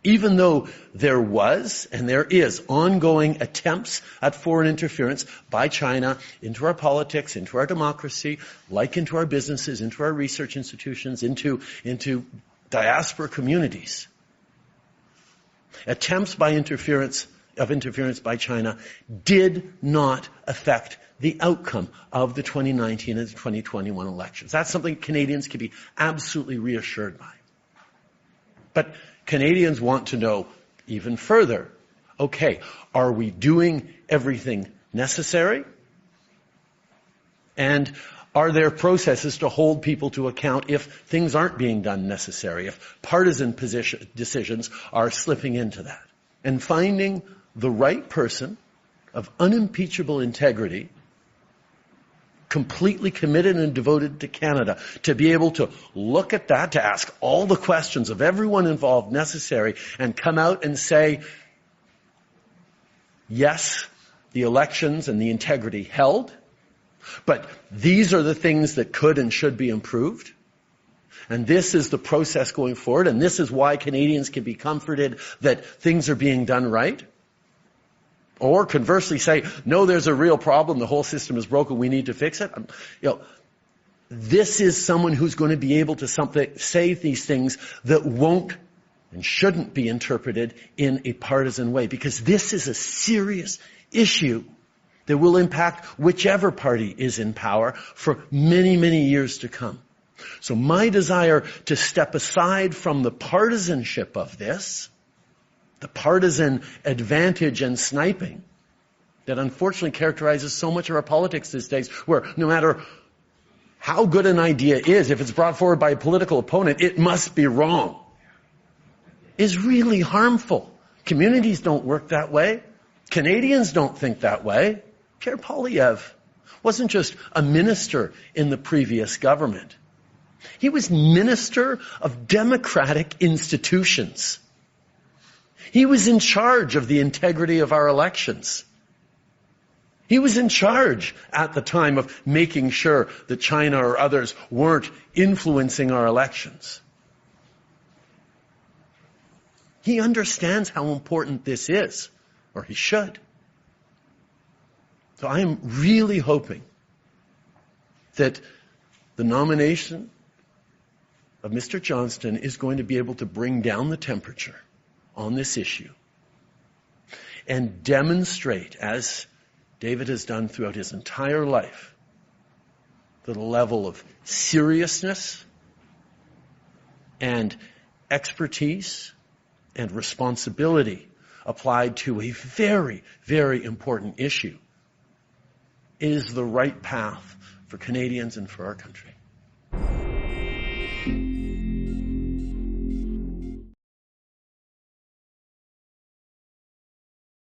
Even though there was and there is ongoing attempts at foreign interference by China into our politics, into our democracy, like into our businesses, into our research institutions, into diaspora communities. Attempts by interference by China did not affect the outcome of the 2019 and the 2021 elections. That's something Canadians can be absolutely reassured by. But Canadians want to know even further, okay, are we doing everything necessary? And are there processes to hold people to account if things aren't being done necessary, if partisan decisions are slipping into that? And finding the right person of unimpeachable integrity, completely committed and devoted to Canada, to be able to look at that, to ask all the questions of everyone involved necessary, and come out and say, yes, the elections and the integrity held, but these are the things that could and should be improved. And this is the process going forward, and this is why Canadians can be comforted that things are being done right. Or conversely say, no, there's a real problem, the whole system is broken, we need to fix it. This is someone who's going to be able to say these things that won't and shouldn't be interpreted in a partisan way, because this is a serious issue that will impact whichever party is in power for many, many years to come. So my desire to step aside from the partisanship of this, the partisan advantage and sniping that unfortunately characterizes so much of our politics these days, where no matter how good an idea is, if it's brought forward by a political opponent, it must be wrong, is really harmful. Communities don't work that way. Canadians don't think that way. Pierre Poilievre wasn't just a minister in the previous government. He was Minister of Democratic Institutions. He was in charge of the integrity of our elections. He was in charge at the time of making sure that China or others weren't influencing our elections. He understands how important this is, or he should. So I am really hoping that the nomination of Mr. Johnston is going to be able to bring down the temperature on this issue and demonstrate, as David has done throughout his entire life, the level of seriousness and expertise and responsibility applied to a very, very important issue is the right path for Canadians and for our country.